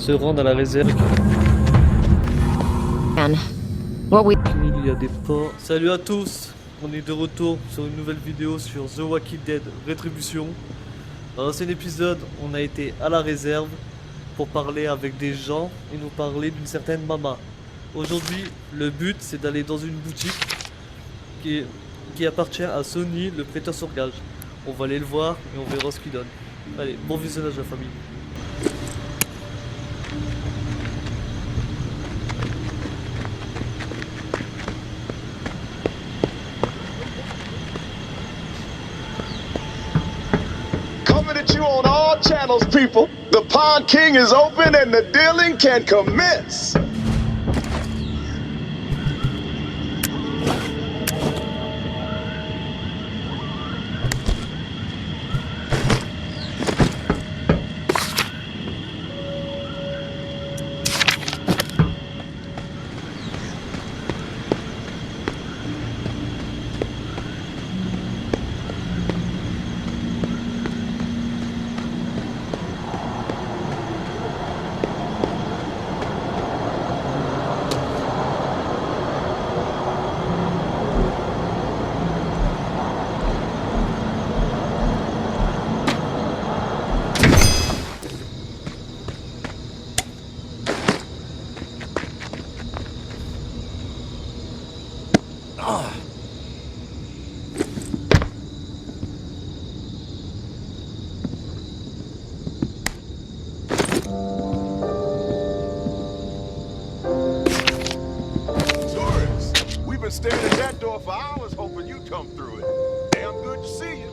se rendre à la réserve. Il y a des ports. Salut à tous, on est de retour sur une nouvelle vidéo sur The Walking Dead Rétribution. Dans l'ancien épisode, on a été à la réserve pour parler avec des gens et nous parler d'une certaine mama. Aujourd'hui, le but c'est d'aller dans une boutique qui appartient à Sony, le prêteur sur gage. On va aller le voir et on verra ce qu'il donne. Allez, bon visionnage la famille. Coming at you on all channels, people. The Pond King is open and the dealing can commence. Staring at that door for hours, hoping you'd come through it. Damn good to see you.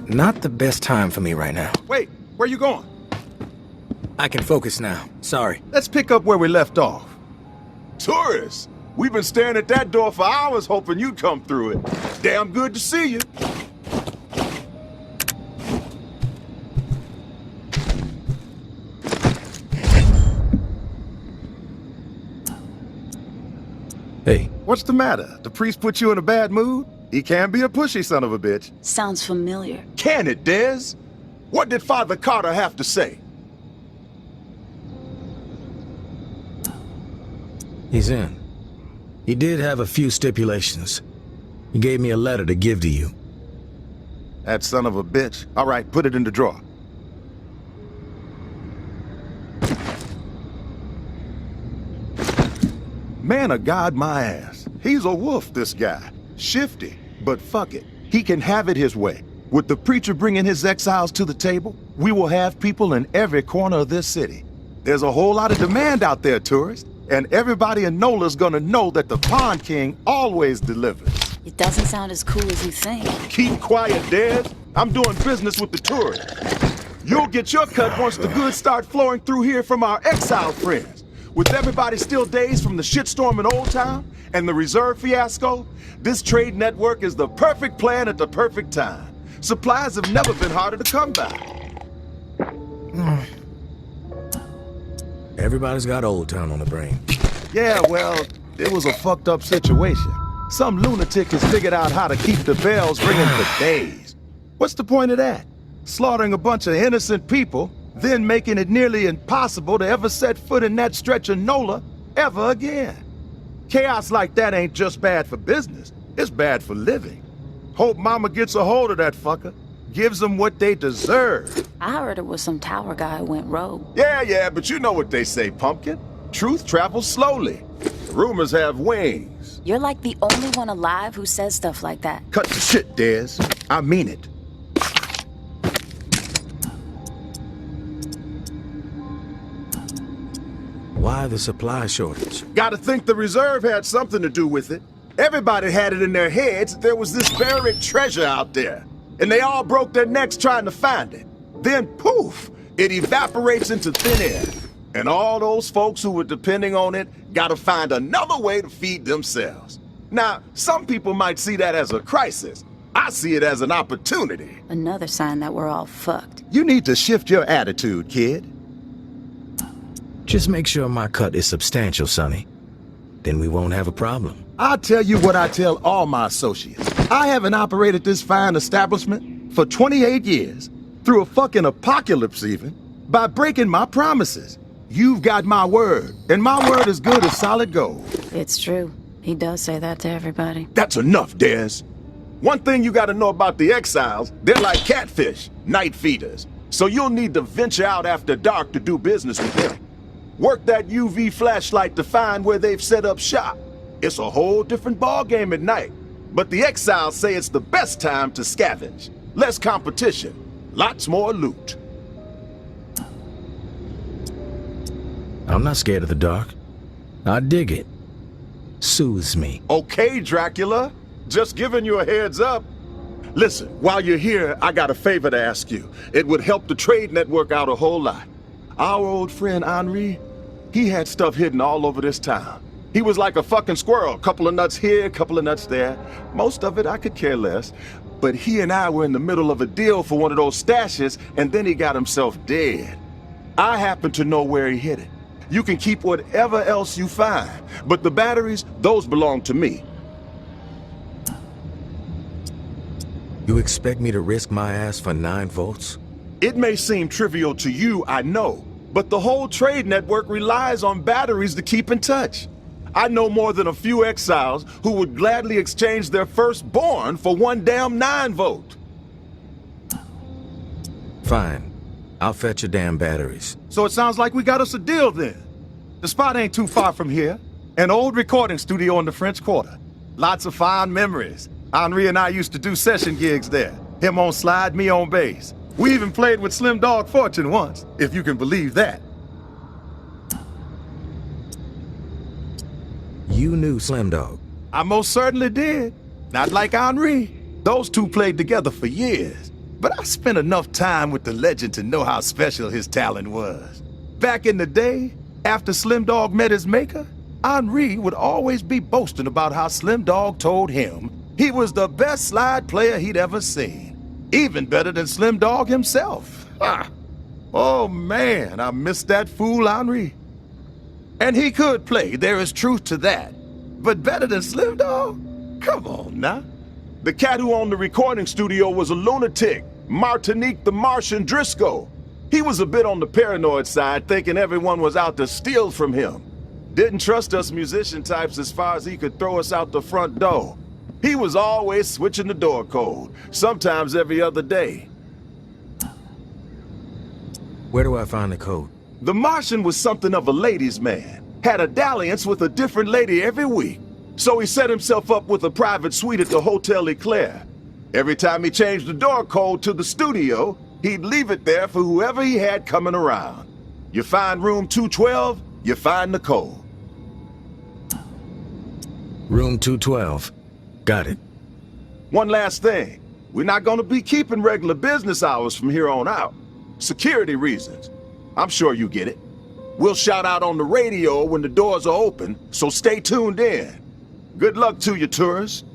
Not the best time for me right now. Wait, where you going? I can focus now. Sorry. Let's pick up where we left off. Tourists, we've been staring at that door for hours, hoping you'd come through it. Damn good to see you. Hey. What's the matter? The priest put you in a bad mood? He can be a pushy son of a bitch. Sounds familiar. Can it, Dez? What did Father Carter have to say? He's in. He did have a few stipulations. He gave me a letter to give to you. That son of a bitch. All right, put it in the drawer. Man of God, my ass. He's a wolf, this guy. Shifty, but fuck it. He can have it his way. With the preacher bringing his exiles to the table, we will have people in every corner of this city. There's a whole lot of demand out there, tourists, and everybody in NOLA's gonna know that the Pond King always delivers. It doesn't sound as cool as you think. Keep quiet, Dez. I'm doing business with the tourists. You'll get your cut once the goods start flowing through here from our exile friends. With everybody still dazed from the shitstorm in Old Town and the reserve fiasco, this trade network is the perfect plan at the perfect time. Supplies have never been harder to come by. Everybody's got Old Town on the brain. Yeah, well, it was a fucked up situation. Some lunatic has figured out how to keep the bells ringing for days. What's the point of that? Slaughtering a bunch of innocent people, then making it nearly impossible to ever set foot in that stretch of NOLA ever again. Chaos like that ain't just bad for business, it's bad for living. Hope Mama gets a hold of that fucker, gives them what they deserve. I heard it was some tower guy who went rogue. Yeah, but you know what they say, Pumpkin. Truth travels slowly. Rumors have wings. You're like the only one alive who says stuff like that. Cut the shit, Dez. I mean it. Why the supply shortage? Gotta think the reserve had something to do with it. Everybody had it in their heads that there was this buried treasure out there. And they all broke their necks trying to find it. Then, poof, it evaporates into thin air. And all those folks who were depending on it gotta find another way to feed themselves. Now, some people might see that as a crisis. I see it as an opportunity. Another sign that we're all fucked. You need to shift your attitude, kid. Just make sure my cut is substantial, Sonny. Then we won't have a problem. I'll tell you what I tell all my associates. I haven't operated this fine establishment for 28 years, through a fucking apocalypse even, by breaking my promises. You've got my word, and my word is good as solid gold. It's true. He does say that to everybody. That's enough, Des. One thing you gotta know about the exiles, they're like catfish, night feeders. So you'll need to venture out after dark to do business with them. Work that UV flashlight to find where they've set up shop. It's a whole different ballgame at night. But the exiles say it's the best time to scavenge. Less competition, lots more loot. I'm not scared of the dark. I dig it. Soothes me. Okay, Dracula. Just giving you a heads up. Listen, while you're here, I got a favor to ask you. It would help the trade network out a whole lot. Our old friend Henri, he had stuff hidden all over this town. He was like a fucking squirrel. Couple of nuts here, couple of nuts there. Most of it I could care less. But he and I were in the middle of a deal for one of those stashes, and then he got himself dead. I happen to know where he hid it. You can keep whatever else you find, but the batteries, those belong to me. You expect me to risk my ass for 9 volts? It may seem trivial to you, I know, but the whole trade network relies on batteries to keep in touch. I know more than a few exiles who would gladly exchange their firstborn for one damn 9-volt. Fine. I'll fetch your damn batteries. So it sounds like we got us a deal then. The spot ain't too far from here. An old recording studio in the French Quarter. Lots of fond memories. Henri and I used to do session gigs there. Him on slide, me on bass. We even played with Slim Dog Fortune once, if you can believe that. You knew Slim Dog. I most certainly did. Not like Henri. Those two played together for years. But I spent enough time with the legend to know how special his talent was. Back in the day, after Slim Dog met his maker, Henri would always be boasting about how Slim Dog told him he was the best slide player he'd ever seen. Even better than Slim Dog himself. Ah. Oh man, I miss that fool Henri. And he could play, there is truth to that. But better than Slim Dog? Come on now. The cat who owned the recording studio was a lunatic, Martinique the Martian Driscoll. He was a bit on the paranoid side, thinking everyone was out to steal from him. Didn't trust us musician types as far as he could throw us out the front door. He was always switching the door code, sometimes every other day. Where do I find the code? The Martian was something of a ladies' man, had a dalliance with a different lady every week. So he set himself up with a private suite at the Hotel Eclair. Every time he changed the door code to the studio, he'd leave it there for whoever he had coming around. You find room 212, you find the code. Room 212. Got it. One last thing. We're not gonna be keeping regular business hours from here on out. Security reasons. I'm sure you get it. We'll shout out on the radio when the doors are open, so stay tuned in. Good luck to you, tourists.